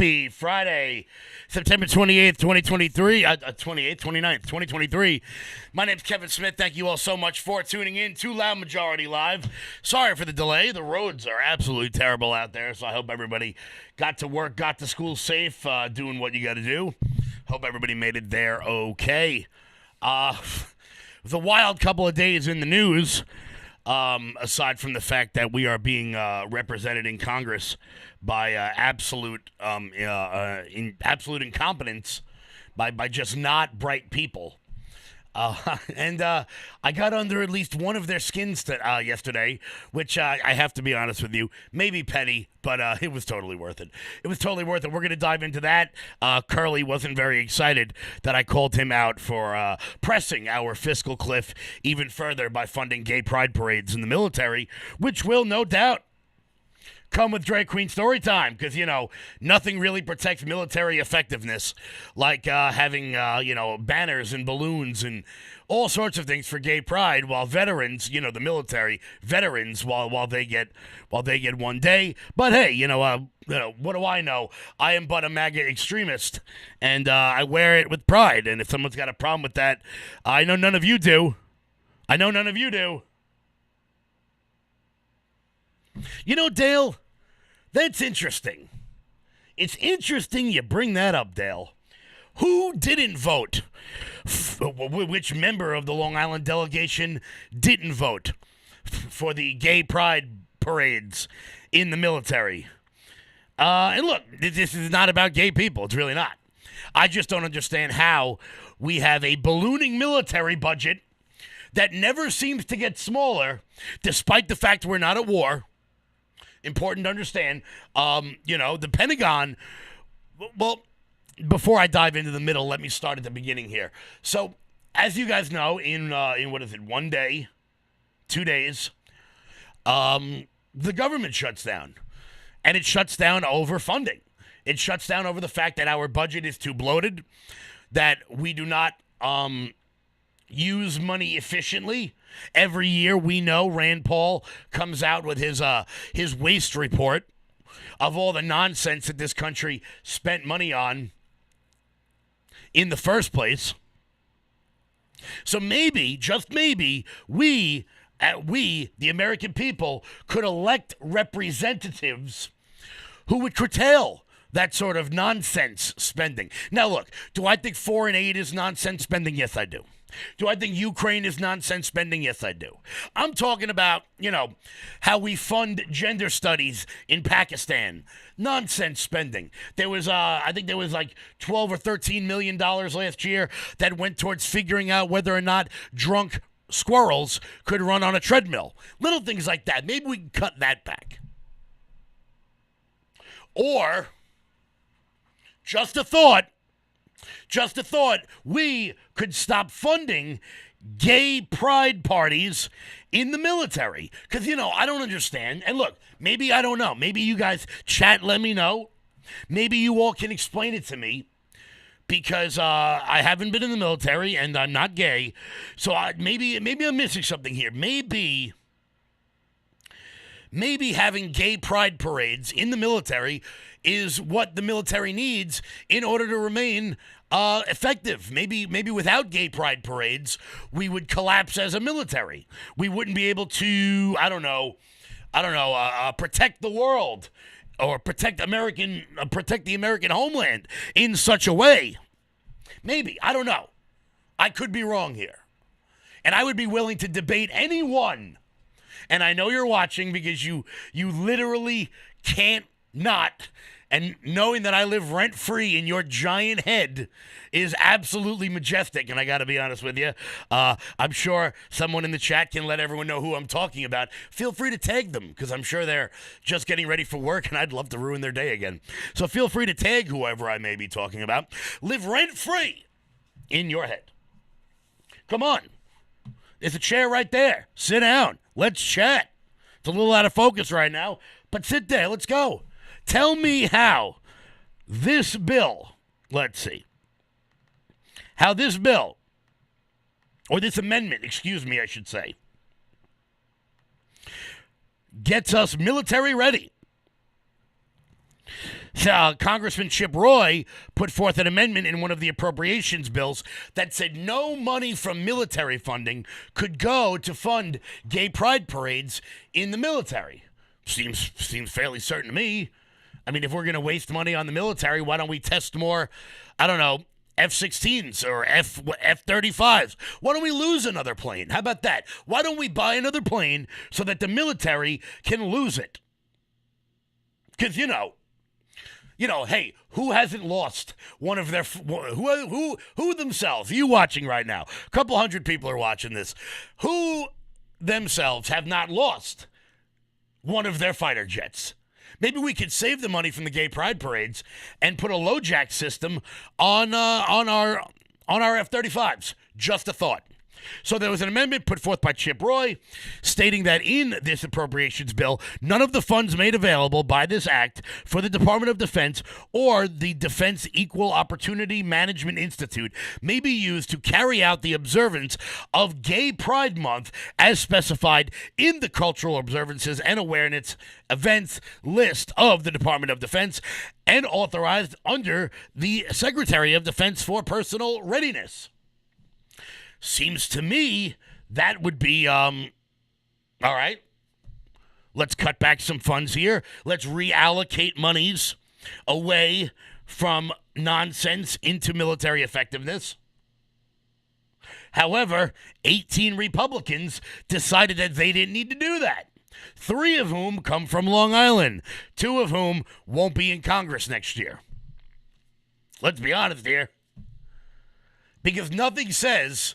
Happy Friday, September 28th, 2023, 29th, 2023. My name's Kevin Smith. Thank you all so much for tuning in to Loud Majority Live. Sorry for the delay. The roads are absolutely terrible out there, so I hope everybody got to work, got to school safe, doing what you got to do. Hope everybody made it there okay. The wild couple of days in the news, aside from the fact that we are being represented in Congress by absolute incompetence, by just not bright people. And I got under at least one of their skins yesterday, which I have to be honest with you, maybe petty, but it was totally worth it. It was totally worth it. We're going to dive into that. Curly wasn't very excited that I called him out for pressing our fiscal cliff even further by funding gay pride parades in the military, which will no doubt come with drag queen story time, because, nothing really protects military effectiveness like having, banners and balloons and all sorts of things for gay pride, while veterans, the military veterans, while they get one day. But hey, what do I know? I am but a MAGA extremist, and I wear it with pride. And if someone's got a problem with that, I know none of you do. Dale, that's interesting. It's interesting you bring that up, Dale. Who didn't vote? Which member of the Long Island delegation didn't vote for the gay pride parades in the military? And look, this is not about gay people. It's really not. I just don't understand how we have a ballooning military budget that never seems to get smaller, despite the fact we're not at war. Important to understand. The Pentagon, well, before I dive into the middle, let me start at the beginning here. So, as you guys know, in what is it, 1 day, 2 days, the government shuts down. And it shuts down over funding. It shuts down over the fact that our budget is too bloated, that we do not use money efficiently. Every year, we know Rand Paul comes out with his waste report of all the nonsense that this country spent money on in the first place. So maybe, just maybe, we, the American people, could elect representatives who would curtail that sort of nonsense spending. Now, look, do I think foreign aid is nonsense spending? Yes, I do. Do I think Ukraine is nonsense spending? Yes, I do. I'm talking about, how we fund gender studies in Pakistan. Nonsense spending. There was, I think there was like $12 or $13 million last year that went towards figuring out whether or not drunk squirrels could run on a treadmill. Little things like that. Maybe we can cut that back. Or, just a thought, we could stop funding gay pride parties in the military. Because, I don't understand. And look, maybe I don't know. Maybe you guys chat, let me know. Maybe you all can explain it to me. Because I haven't been in the military and I'm not gay. So maybe I'm missing something here. Maybe having gay pride parades in the military is what the military needs in order to remain effective. Maybe without gay pride parades, we would collapse as a military. We wouldn't be able to, protect the world or protect the American homeland in such a way. Maybe, I don't know. I could be wrong here. And I would be willing to debate anyone. And I know you're watching because you literally can't not. And knowing that I live rent-free in your giant head is absolutely majestic. And I got to be honest with you. I'm sure someone in the chat can let everyone know who I'm talking about. Feel free to tag them because I'm sure they're just getting ready for work and I'd love to ruin their day again. So feel free to tag whoever I may be talking about. Live rent-free in your head. Come on. There's a chair right there. Sit down. Let's chat. It's a little out of focus right now, but sit there. Let's go. Tell me how this bill, how this bill, or this amendment, I should say, gets us military ready. Congressman Chip Roy put forth an amendment in one of the appropriations bills that said no money from military funding could go to fund gay pride parades in the military. Seems fairly certain to me. I mean, if we're going to waste money on the military, why don't we test more, I don't know, F-16s or F-35s? Why don't we lose another plane? How about that? Why don't we buy another plane so that the military can lose it? Because, hey, who hasn't lost one of their, who themselves, you watching right now, a couple hundred people are watching this, who themselves have not lost one of their fighter jets? Maybe we could save the money from the gay pride parades and put a LoJack system on our F-35s. Just a thought. So there was an amendment put forth by Chip Roy stating that in this appropriations bill, none of the funds made available by this act for the Department of Defense or the Defense Equal Opportunity Management Institute may be used to carry out the observance of Gay Pride Month as specified in the Cultural Observances and Awareness Events list of the Department of Defense and authorized under the Secretary of Defense for personal readiness. Seems to me that would be, all right, let's cut back some funds here. Let's reallocate monies away from nonsense into military effectiveness. However, 18 Republicans decided that they didn't need to do that. 3 of whom come from Long Island, 2 of whom won't be in Congress next year. Let's be honest here. Because nothing says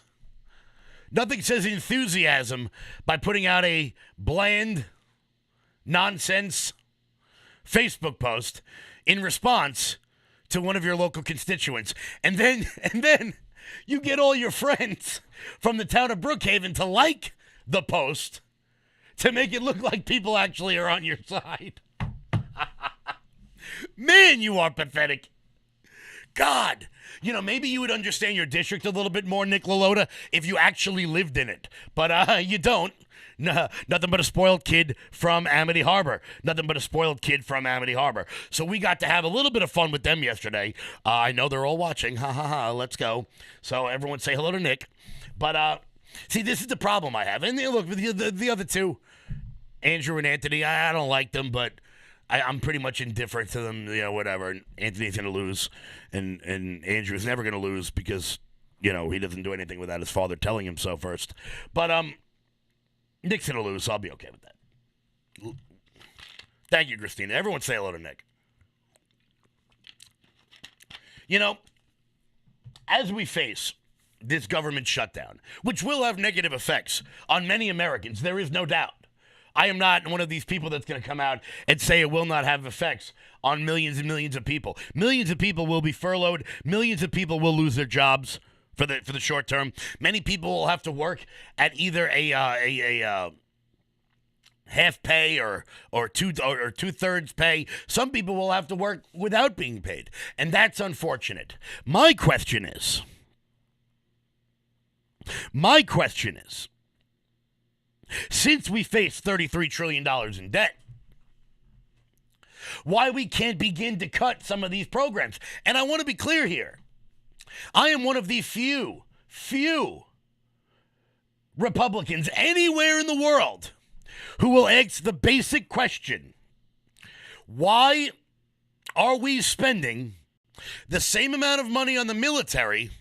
enthusiasm by putting out a bland, nonsense Facebook post in response to one of your local constituents. And then you get all your friends from the town of Brookhaven to like the post to make it look like people actually are on your side. Man, you are pathetic. God, maybe you would understand your district a little bit more, Nick LaLota, if you actually lived in it. But you don't. No, nothing but a spoiled kid from Amity Harbor. So we got to have a little bit of fun with them yesterday. I know they're all watching. Ha, ha, ha. Let's go. So everyone say hello to Nick. But, see, this is the problem I have. And look, the other 2, Andrew and Anthony, I don't like them, but I'm pretty much indifferent to them, whatever. Anthony's going to lose, and Andrew's never going to lose because, he doesn't do anything without his father telling him so first. But Nick's going to lose, so I'll be okay with that. Thank you, Christina. Everyone say hello to Nick. As we face this government shutdown, which will have negative effects on many Americans, there is no doubt. I am not one of these people that's going to come out and say it will not have effects on millions and millions of people. Millions of people will be furloughed. Millions of people will lose their jobs for the short term. Many people will have to work at either a half pay or 2/3 pay. Some people will have to work without being paid, and that's unfortunate. My question is, since we face $33 trillion in debt, why we can't begin to cut some of these programs. And I want to be clear here. I am one of the few Republicans anywhere in the world who will ask the basic question: why are we spending the same amount of money on the military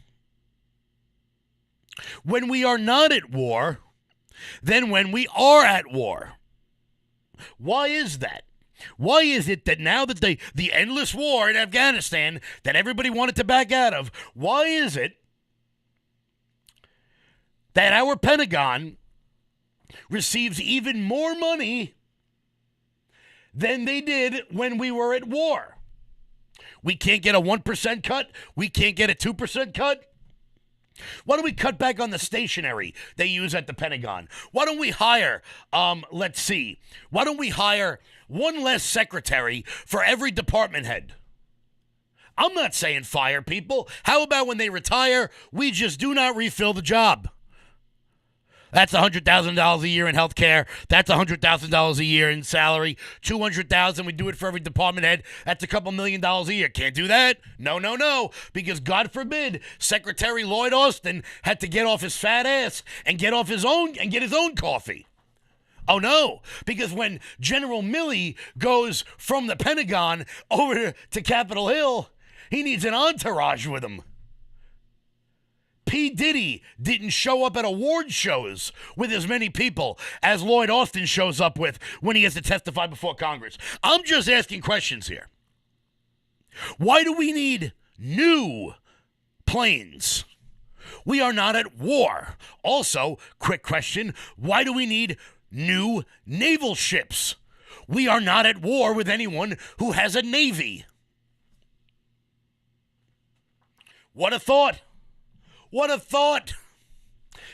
when we are not at war than when we are at war? Why is that? Why is it that now that the endless war in Afghanistan that everybody wanted to back out of, why is it that our Pentagon receives even more money than they did when we were at war? We can't get a 1% cut. We can't get a 2% cut. Why don't we cut back on the stationery they use at the Pentagon? Why don't we hire, why don't we hire one less secretary for every department head? I'm not saying fire people. How about when they retire, we just do not refill the job? That's $100,000 a year in health care. That's $100,000 a year in salary. $200,000. We do it for every department head. That's a couple $1,000,000 a year. Can't do that. No, no, no. Because God forbid, Secretary Lloyd Austin had to get off his fat ass and get his own coffee. Oh no, because when General Milley goes from the Pentagon over to Capitol Hill, he needs an entourage with him. P. Diddy didn't show up at award shows with as many people as Lloyd Austin shows up with when he has to testify before Congress. I'm just asking questions here. Why do we need new planes? We are not at war. Also, quick question, why do we need new naval ships? We are not at war with anyone who has a navy. What a thought. What a thought.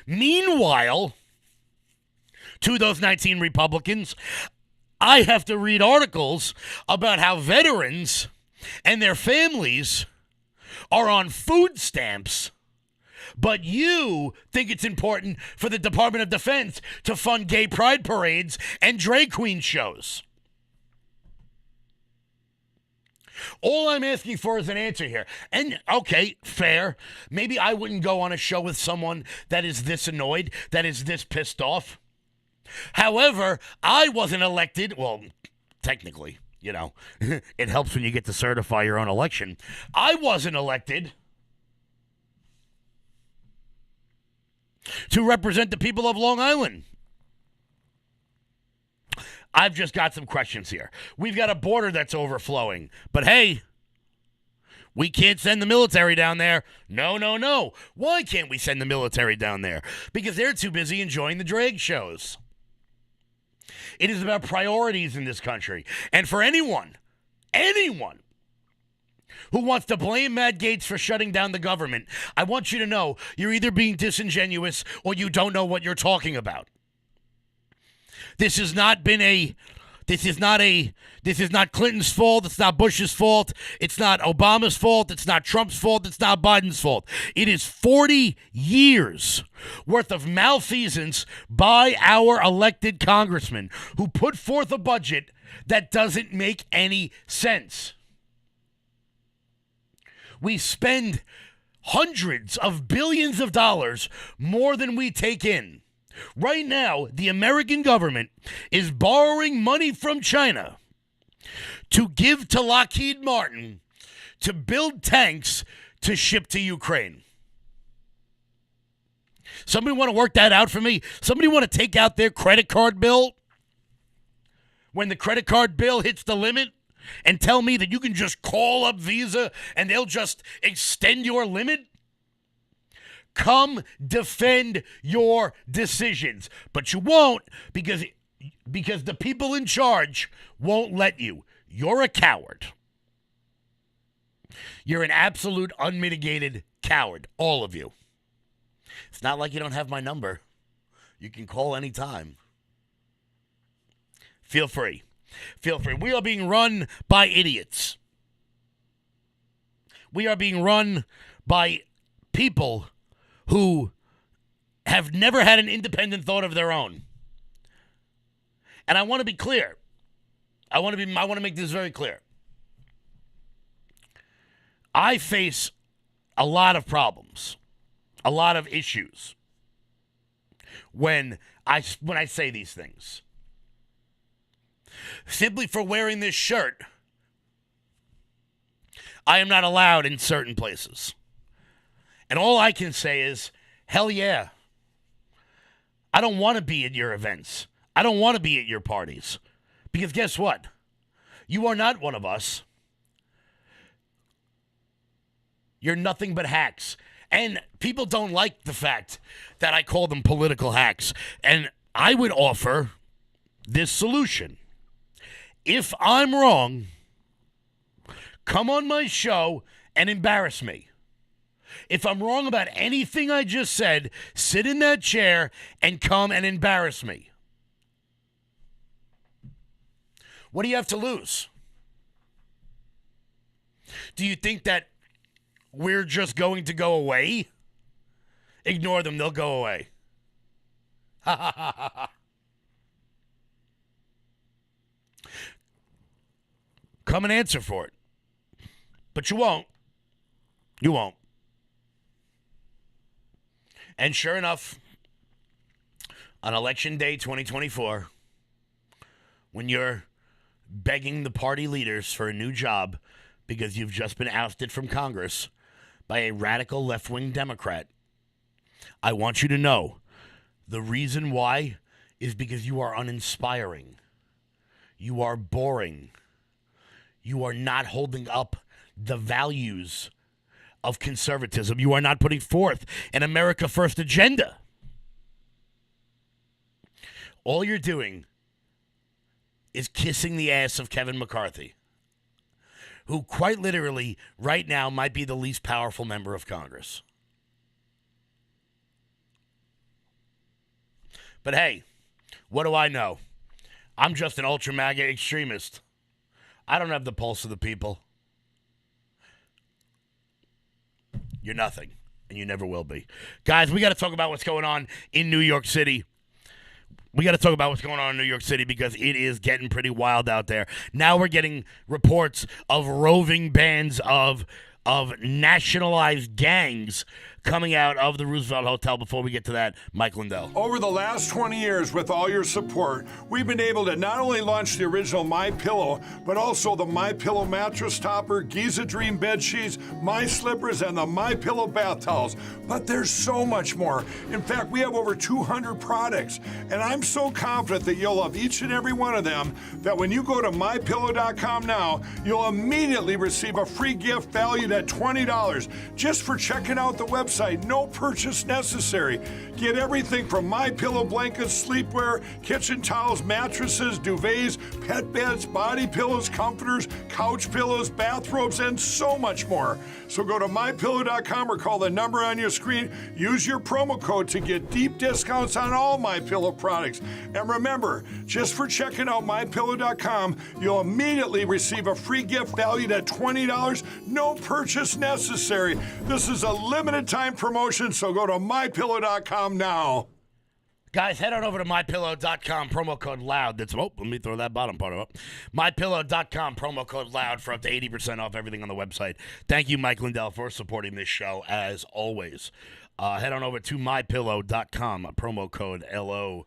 Meanwhile, to those 19 Republicans, I have to read articles about how veterans and their families are on food stamps, but you think it's important for the Department of Defense to fund gay pride parades and drag queen shows. All I'm asking for is an answer here. And, okay, fair. Maybe I wouldn't go on a show with someone that is this annoyed, that is this pissed off. However, I wasn't elected. Well, technically, it helps when you get to certify your own election. I wasn't elected to represent the people of Long Island. I've just got some questions here. We've got a border that's overflowing. But hey, we can't send the military down there. No, no, no. Why can't we send the military down there? Because they're too busy enjoying the drag shows. It is about priorities in this country. And for anyone who wants to blame Matt Gaetz for shutting down the government, I want you to know you're either being disingenuous or you don't know what you're talking about. This is not Clinton's fault. It's not Bush's fault. It's not Obama's fault. It's not Trump's fault. It's not Biden's fault. It is 40 years worth of malfeasance by our elected congressmen who put forth a budget that doesn't make any sense. We spend hundreds of billions of dollars more than we take in. Right now, the American government is borrowing money from China to give to Lockheed Martin to build tanks to ship to Ukraine. Somebody want to work that out for me? Somebody want to take out their credit card bill when the credit card bill hits the limit and tell me that you can just call up Visa and they'll just extend your limit? Come defend your decisions. But you won't because the people in charge won't let you. You're a coward. You're an absolute unmitigated coward, all of you. It's not like you don't have my number. You can call anytime. Feel free. Feel free. We are being run by idiots. We are being run by people who have never had an independent thought of their own. And I want to be clear. I want to make this very clear. I face a lot of problems, a lot of issues when I say these things. Simply for wearing this shirt, I am not allowed in certain places. And all I can say is, hell yeah. I don't want to be at your events. I don't want to be at your parties. Because guess what? You are not one of us. You're nothing but hacks. And people don't like the fact that I call them political hacks. And I would offer this solution. If I'm wrong, come on my show and embarrass me. If I'm wrong about anything I just said, sit in that chair and come and embarrass me. What do you have to lose? Do you think that we're just going to go away? Ignore them, they'll go away. Come and answer for it. But you won't. You won't. And sure enough, on Election Day 2024, when you're begging the party leaders for a new job because you've just been ousted from Congress by a radical left-wing Democrat, I want you to know the reason why is because you are uninspiring. You are boring. You are not holding up the values of conservatism. You are not putting forth an America First agenda. All you're doing is kissing the ass of Kevin McCarthy, who quite literally right now might be the least powerful member of Congress. But hey, what do I know? I'm just an ultra MAGA extremist. I don't have the pulse of the people. You're nothing, and you never will be. Guys, we got to talk about what's going on in New York City. We got to talk about what's going on in New York City because it is getting pretty wild out there. Now we're getting reports of roving bands of nationalized gangs coming out of the Roosevelt Hotel. Before we get to that, Mike Lindell. Over the last 20 years, with all your support, we've been able to not only launch the original MyPillow, but also the MyPillow mattress topper, Giza Dream bed sheets, My Slippers, and the MyPillow bath towels. But there's so much more. In fact, we have over 200 products, and I'm so confident that you'll love each and every one of them that when you go to MyPillow.com now, you'll immediately receive a free gift valued at $20 just for checking out the website. No purchase necessary. Get everything from MyPillow blankets, sleepwear, kitchen towels, mattresses, duvets, pet beds, body pillows, comforters, couch pillows, bathrobes, and so much more. So go to MyPillow.com or call the number on your screen. Use your promo code to get deep discounts on all MyPillow products. And remember, just for checking out MyPillow.com, you'll immediately receive a free gift valued at $20. No purchase necessary. This is a limited time promotion, so go to MyPillow.com now. Guys, head on over to MyPillow.com, promo code LOUD. Let me throw that bottom part up. MyPillow.com, promo code LOUD for up to 80% off everything on the website. Thank you, Mike Lindell, for supporting this show, as always. Head on over to MyPillow.com, promo code LOUD.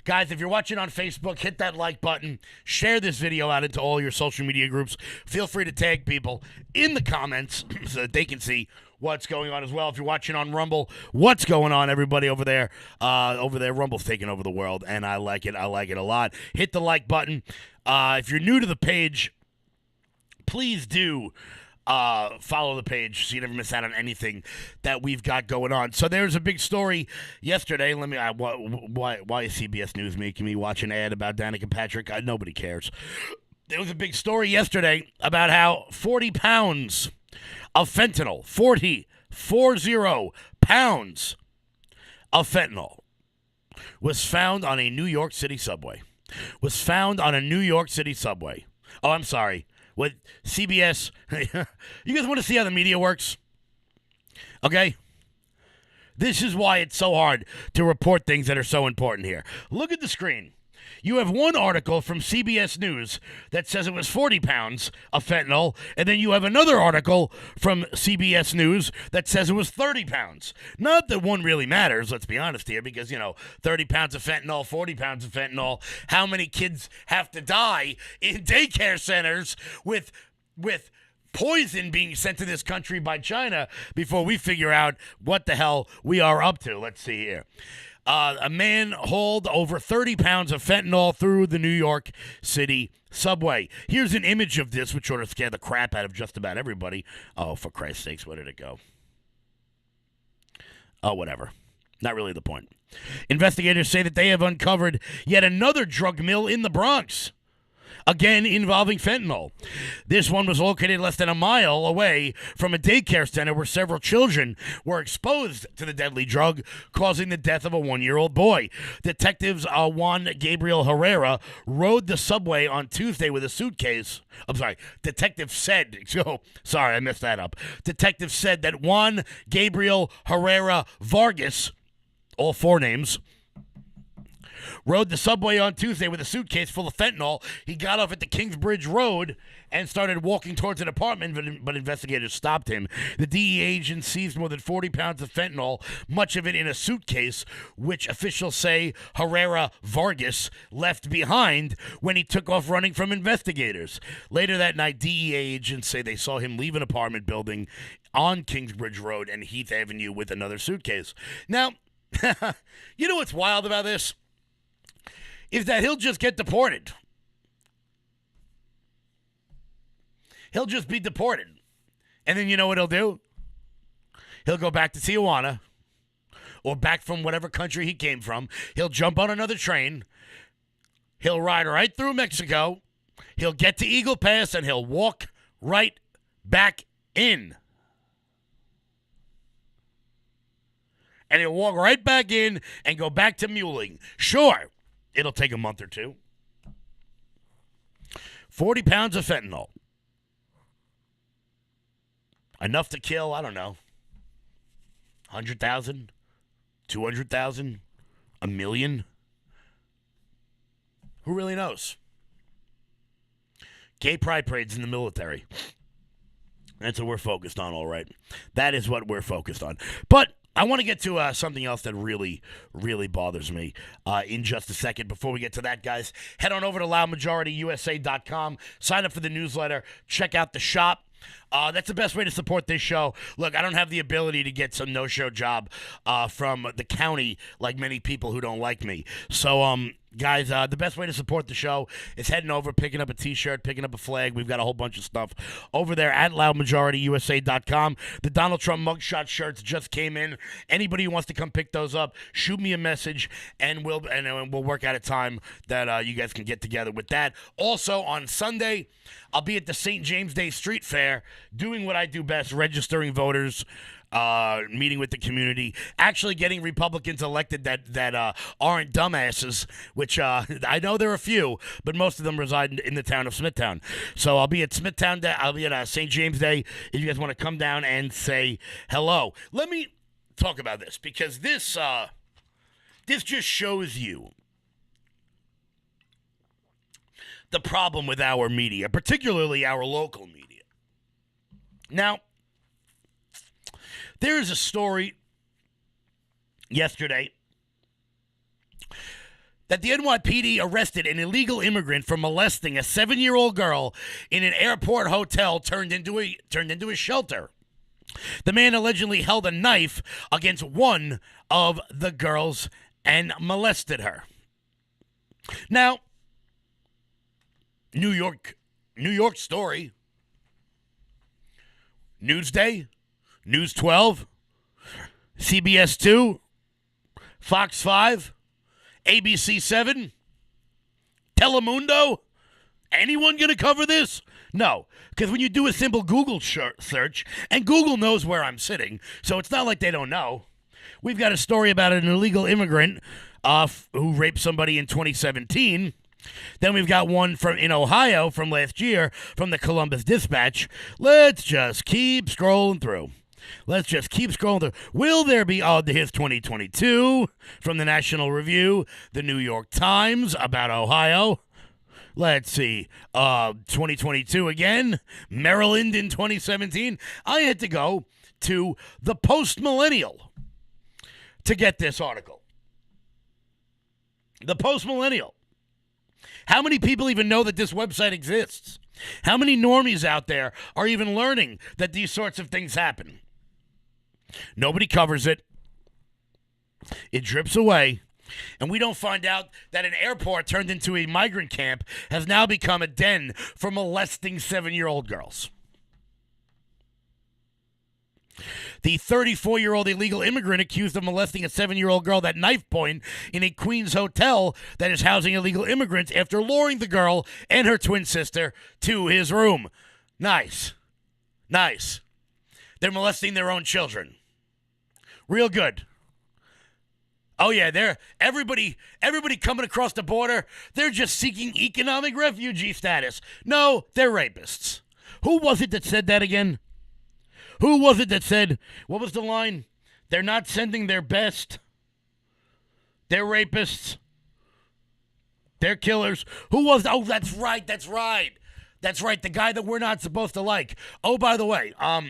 Guys, if you're watching on Facebook, hit that like button. Share this video out into all your social media groups. Feel free to tag people in the comments so that they can see what's going on as well. If you're watching on Rumble, what's going on, everybody over there? Rumble's taking over the world, and I like it. I like it a lot. Hit the like button. If you're new to the page, please do follow the page so you never miss out on anything that we've got going on. So there's a big story yesterday. Why is CBS News making me watch an ad about Danica Patrick? Nobody cares. There was a big story yesterday about how 40 pounds of fentanyl, 40 pounds of fentanyl was found on a New York City subway. Oh, I'm sorry. With CBS, you guys want to see how the media works? Okay? This is why it's so hard to report things that are so important here. Look at the screen. You have one article from CBS News that says it was 40 pounds of fentanyl, and then you have another article from CBS News that says it was 30 pounds. Not that one really matters, let's be honest here, because, 30 pounds of fentanyl, 40 pounds of fentanyl, how many kids have to die in daycare centers with poison being sent to this country by China before we figure out what the hell we are up to. Let's see here. A man hauled over 30 pounds of fentanyl through the New York City subway. Here's an image of this, which ought to scare the crap out of just about everybody. Oh, for Christ's sakes, where did it go? Oh, whatever. Not really the point. Investigators say that they have uncovered yet another drug mill in the Bronx, again involving fentanyl. This one was located less than a mile away from a daycare center where several children were exposed to the deadly drug, causing the death of a 1-year-old boy. Detectives Juan Gabriel Herrera rode the subway on Tuesday with a suitcase. I'm sorry, detective said, sorry, I messed that up. Detective said that Juan Gabriel Herrera Vargas, all four names, rode the subway on Tuesday with a suitcase full of fentanyl. He got off at the Kingsbridge Road and started walking towards an apartment, but investigators stopped him. The DEA agent seized more than 40 pounds of fentanyl, much of it in a suitcase, which officials say Herrera Vargas left behind when he took off running from investigators. Later that night, DEA agents say they saw him leave an apartment building on Kingsbridge Road and Heath Avenue with another suitcase. Now, you know what's wild about this? Is that he'll just get deported. He'll just be deported. And then you know what he'll do? He'll go back to Tijuana or back from whatever country he came from. He'll jump on another train. He'll ride right through Mexico. He'll get to Eagle Pass and he'll walk right back in. And he'll walk right back in and go back to muling. Sure, it'll take a month or two. 40 pounds of fentanyl. Enough to kill, I don't know, 100,000, 200,000, a million? Who really knows? Gay pride parades in the military. That's what we're focused on, all right. That is what we're focused on. But I want to get to something else that really, really bothers me in just a second. Before we get to that, guys, head on over to loudmajorityusa.com. Sign up for the newsletter. Check out the shop. That's the best way to support this show. Look, I don't have the ability to get some no-show job from the county like many people who don't like me. So, guys, the best way to support the show is heading over, picking up a T-shirt, picking up a flag. We've got a whole bunch of stuff over there at loudmajorityusa.com. The Donald Trump mugshot shirts just came in. Anybody who wants to come pick those up, shoot me a message, and we'll work out a time that you guys can get together with that. Also, on Sunday, I'll be at the St. James Day Street Fair doing what I do best, registering voters, meeting with the community, actually getting Republicans elected that aren't dumbasses, which I know there are a few, but most of them reside in the town of Smithtown. So I'll be at Smithtown. I'll be at St. James Day if you guys want to come down and say hello. Let me talk about this because this just shows you the problem with our media, particularly our local media. Now, there is a story yesterday that the NYPD arrested an illegal immigrant for molesting a 7-year-old girl in an airport hotel turned into a shelter. The man allegedly held a knife against one of the girls and molested her. Now, New York story. Newsday, News 12, CBS 2, Fox 5, ABC 7, Telemundo. Anyone going to cover this? No, because when you do a simple Google search, and Google knows where I'm sitting, so it's not like they don't know. We've got a story about an illegal immigrant who raped somebody in 2017. Then we've got one in Ohio from last year from the Columbus Dispatch. Let's just keep scrolling through. Will there be, here's 2022 from the National Review, the New York Times about Ohio. Let's see, 2022 again, Maryland in 2017. I had to go to the Post-Millennial to get this article. The Post-Millennial. How many people even know that this website exists? How many normies out there are even learning that these sorts of things happen? Nobody covers it. It drips away. And we don't find out that an airport turned into a migrant camp has now become a den for molesting 7-year-old girls. The 34-year-old illegal immigrant accused of molesting a 7-year-old girl at knife point in a Queens hotel that is housing illegal immigrants after luring the girl and her twin sister to his room. Nice. They're molesting their own children. Real good. Oh yeah, everybody coming across the border, they're just seeking economic refugee status. No, they're rapists. Who was it that said that again? Who was it that said, what was the line? They're not sending their best. They're rapists. They're killers. Who was? Oh, that's right. That's right. That's right. The guy that we're not supposed to like. Oh, by the way, I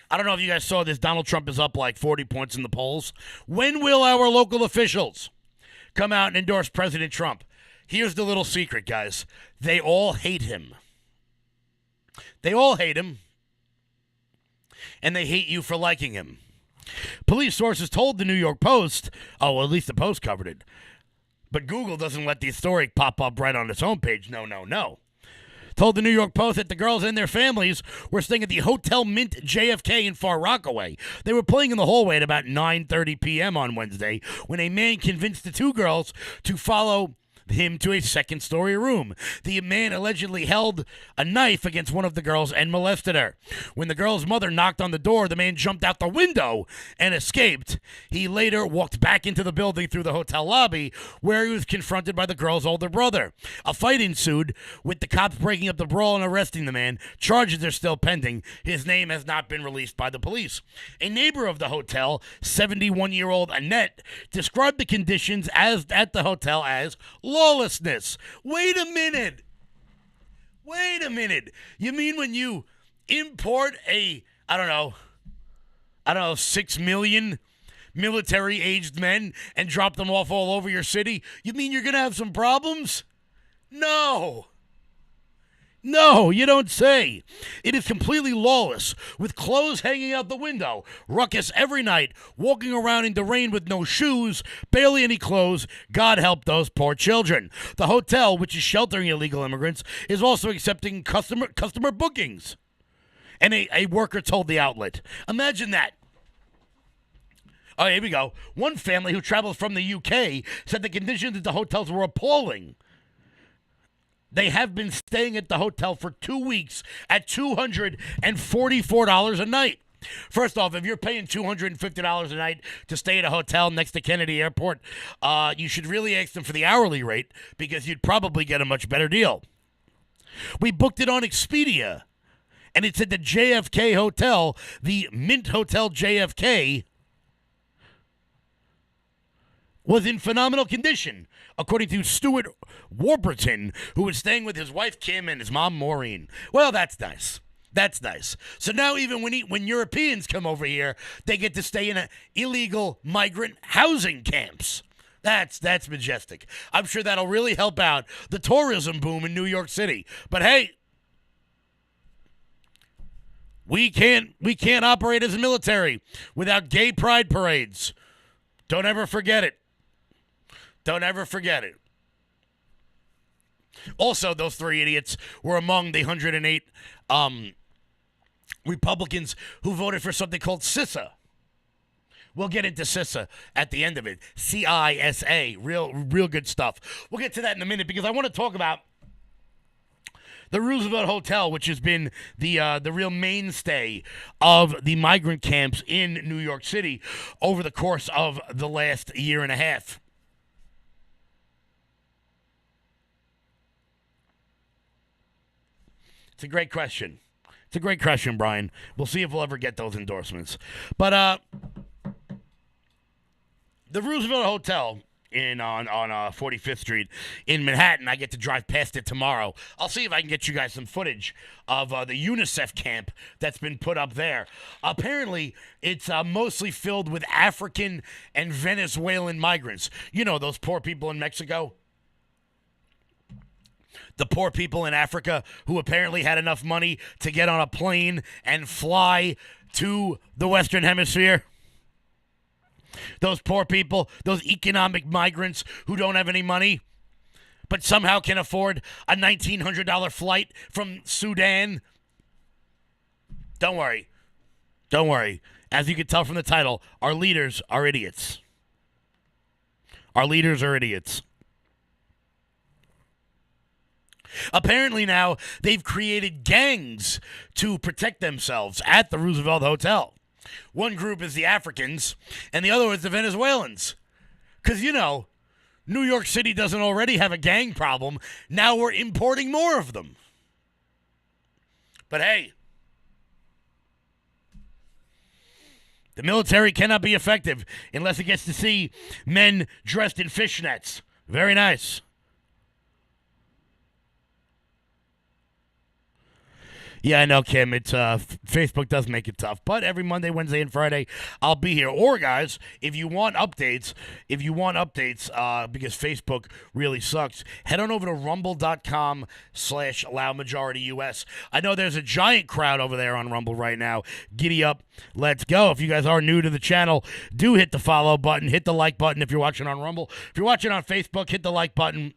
don't know if you guys saw this. Donald Trump is up like 40 points in the polls. When will our local officials come out and endorse President Trump? Here's the little secret, guys. They all hate him. They all hate him. And they hate you for liking him. Police sources told the New York Post, oh, well, at least the Post covered it, but Google doesn't let the story pop up right on its homepage. No. Told the New York Post that the girls and their families were staying at the Hotel Mint JFK in Far Rockaway. They were playing in the hallway at about 9:30 p.m. on Wednesday when a man convinced the two girls to follow him to a second-story room. The man allegedly held a knife against one of the girls and molested her. When the girl's mother knocked on the door, the man jumped out the window and escaped. He later walked back into the building through the hotel lobby, where he was confronted by the girl's older brother. A fight ensued, with the cops breaking up the brawl and arresting the man. Charges are still pending. His name has not been released by the police. A neighbor of the hotel, 71-year-old Annette, described the conditions at the hotel as lawlessness. Wait a minute. You mean when you import I don't know, 6 million military-aged men and drop them off all over your city, you mean you're going to have some problems? No, you don't say. It is completely lawless, with clothes hanging out the window, ruckus every night, walking around in the rain with no shoes, barely any clothes. God help those poor children. The hotel, which is sheltering illegal immigrants, is also accepting customer bookings. And a worker told the outlet. Imagine that. Oh, here we go. One family who traveled from the UK said the conditions at the hotels were appalling. They have been staying at the hotel for 2 weeks at $244 a night. First off, if you're paying $250 a night to stay at a hotel next to Kennedy Airport, you should really ask them for the hourly rate, because you'd probably get a much better deal. We booked it on Expedia, and it's at the JFK Hotel, the Mint Hotel JFK, was in phenomenal condition, according to Stuart Warburton, who was staying with his wife Kim and his mom Maureen. Well, that's nice. So now even when Europeans come over here, they get to stay in illegal migrant housing camps. That's majestic. I'm sure that'll really help out the tourism boom in New York City. But hey, we can't operate as a military without gay pride parades. Don't ever forget it. Also, those three idiots were among the 108 Republicans who voted for something called CISA. We'll get into CISA at the end of it. CISA. Real good stuff. We'll get to that in a minute, because I want to talk about the Roosevelt Hotel, which has been the real mainstay of the migrant camps in New York City over the course of the last year and a half. It's a great question. Brian. We'll see if we'll ever get those endorsements. But the Roosevelt Hotel on 45th Street in Manhattan, I get to drive past it tomorrow. I'll see if I can get you guys some footage of the UNICEF camp that's been put up there. Apparently, it's mostly filled with African and Venezuelan migrants. You know, those poor people in Mexico? The poor people in Africa who apparently had enough money to get on a plane and fly to the Western Hemisphere. Those poor people, those economic migrants who don't have any money, but somehow can afford a $1,900 flight from Sudan. Don't worry. As you can tell from the title, our leaders are idiots. Apparently now they've created gangs to protect themselves at the Roosevelt Hotel. One group is the Africans, and the other is the Venezuelans. Because, you know, New York City doesn't already have a gang problem. Now we're importing more of them. But hey, the military cannot be effective unless it gets to see men dressed in fishnets. Very nice. Yeah, I know, Kim. It's Facebook does make it tough, but every Monday, Wednesday, and Friday, I'll be here. Or, guys, if you want updates, because Facebook really sucks, head on over to rumble.com/loudmajorityus. I know there's a giant crowd over there on Rumble right now. Giddy up, let's go. If you guys are new to the channel, do hit the follow button, hit the like button if you're watching on Rumble. If you're watching on Facebook, hit the like button.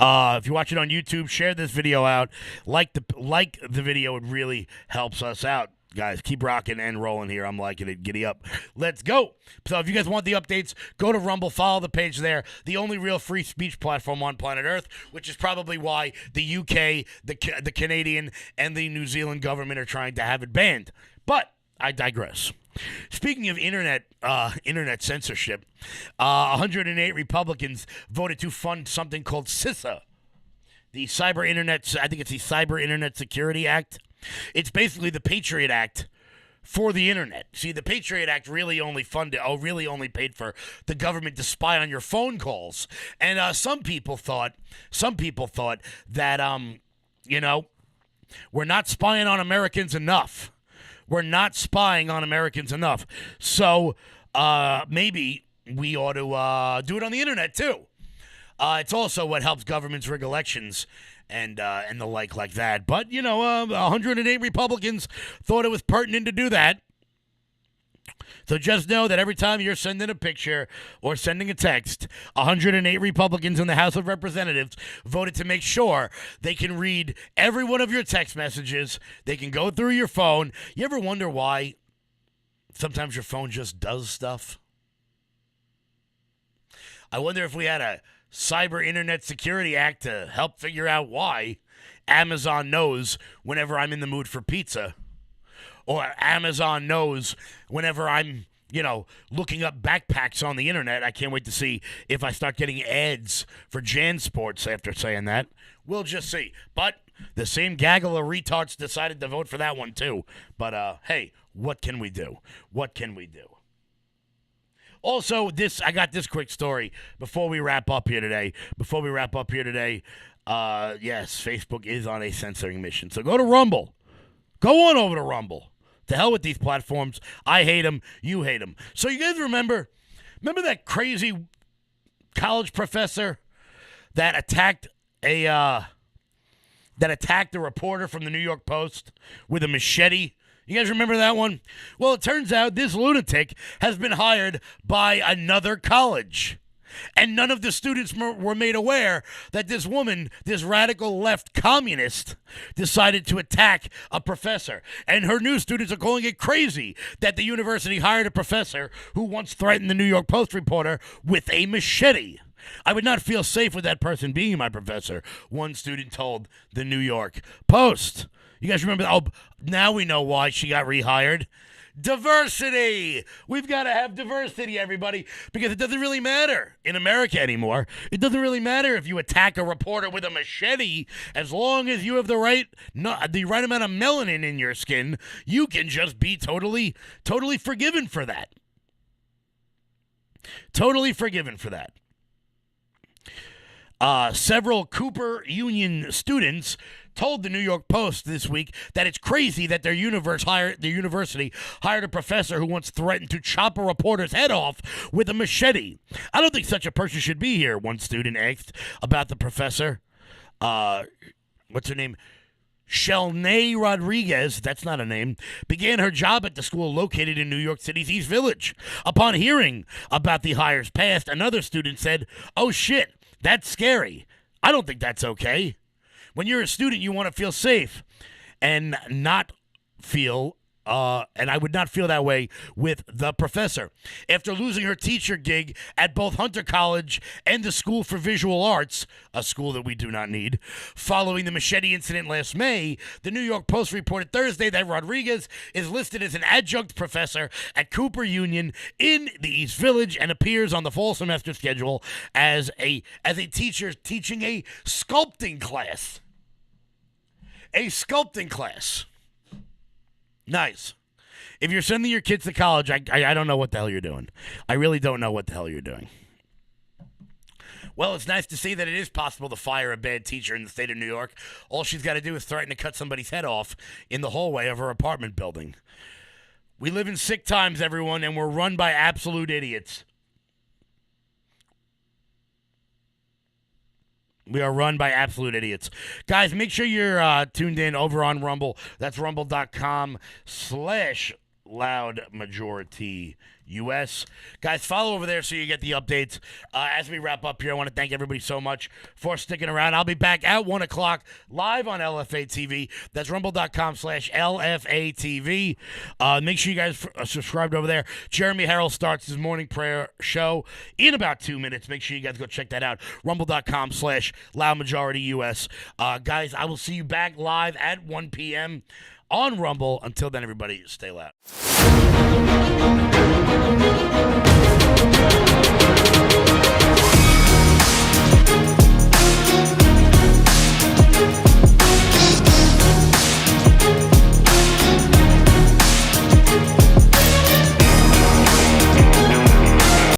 If you're watching on YouTube, share this video out. Like the video. It really helps us out. Guys, keep rocking and rolling here. I'm liking it. Giddy up. Let's go. So if you guys want the updates, go to Rumble. Follow the page there. The only real free speech platform on planet Earth, which is probably why the UK, the Canadian, and the New Zealand government are trying to have it banned. But I digress. Speaking of internet censorship, 108 Republicans voted to fund something called CISA, the Cyber Internet. I think it's the Cyber Internet Security Act. It's basically the Patriot Act for the internet. See, the Patriot Act really only paid for the government to spy on your phone calls, and some people thought that we're not spying on Americans enough. We're not spying on Americans enough. So maybe we ought to do it on the internet, too. It's also what helps governments rig elections and the like that. But, 108 Republicans thought it was pertinent to do that. So just know that every time you're sending a picture or sending a text, 108 Republicans in the House of Representatives voted to make sure they can read every one of your text messages. They can go through your phone. You ever wonder why sometimes your phone just does stuff? I wonder if we had a Cyber Internet Security Act to help figure out why Amazon knows whenever I'm in the mood for pizza. Or Amazon knows whenever I'm, looking up backpacks on the internet. I can't wait to see if I start getting ads for JanSports after saying that. We'll just see. But the same gaggle of retards decided to vote for that one too. But, hey, what can we do? What can we do? Also, I got this quick story before we wrap up here today. Yes, Facebook is on a censoring mission. So go to Rumble. Go on over to Rumble. To hell with these platforms. I hate them. You hate them. So you guys remember that crazy college professor that attacked a reporter from the New York Post with a machete? You guys remember that one? Well, it turns out this lunatic has been hired by another college. And none of the students were made aware that this woman, this radical left communist, decided to attack a professor. And her new students are calling it crazy that the university hired a professor who once threatened the New York Post reporter with a machete. I would not feel safe with that person being my professor, one student told the New York Post. You guys remember? Oh, now we know why she got rehired. Diversity. We've got to have diversity, everybody, because it doesn't really matter in America anymore. It doesn't really matter if you attack a reporter with a machete. As long as you have the right amount of melanin in your skin, you can just be totally forgiven for that. Totally forgiven for that. Several Cooper Union students told the New York Post this week that it's crazy that their university hired a professor who once threatened to chop a reporter's head off with a machete. I don't think such a person should be here, one student asked about the professor. What's her name? Shelnay Rodriguez, that's not a name, began her job at the school located in New York City's East Village. Upon hearing about the hire's past, another student said, "Oh shit, that's scary. I don't think that's okay." When you're a student, you want to feel safe and not feel, and I would not feel that way with the professor. After losing her teacher gig at both Hunter College and the School for Visual Arts, a school that we do not need, following the machete incident last May, the New York Post reported Thursday that Rodriguez is listed as an adjunct professor at Cooper Union in the East Village and appears on the fall semester schedule as a teacher teaching a sculpting class. A sculpting class. Nice. If you're sending your kids to college, I don't know what the hell you're doing. I really don't know what the hell you're doing. Well, it's nice to see that it is possible to fire a bad teacher in the state of New York. All she's got to do is threaten to cut somebody's head off in the hallway of her apartment building. We live in sick times, everyone, and we're run by absolute idiots. We are run by absolute idiots. Guys, make sure you're tuned in over on Rumble. That's rumble.com/loudmajorityus. Guys, follow over there so you get the updates. As we wrap up here, I want to thank everybody so much for sticking around. I'll be back at 1 o'clock live on LFA TV. That's rumble.com/LFA TV. Make sure you guys are subscribed over there. Jeremy Harrell starts his morning prayer show in about 2 minutes. Make sure you guys go check that out. Rumble.com/LoudMajorityUS. Guys, I will see you back live at 1 p.m. on Rumble. Until then, everybody, stay loud.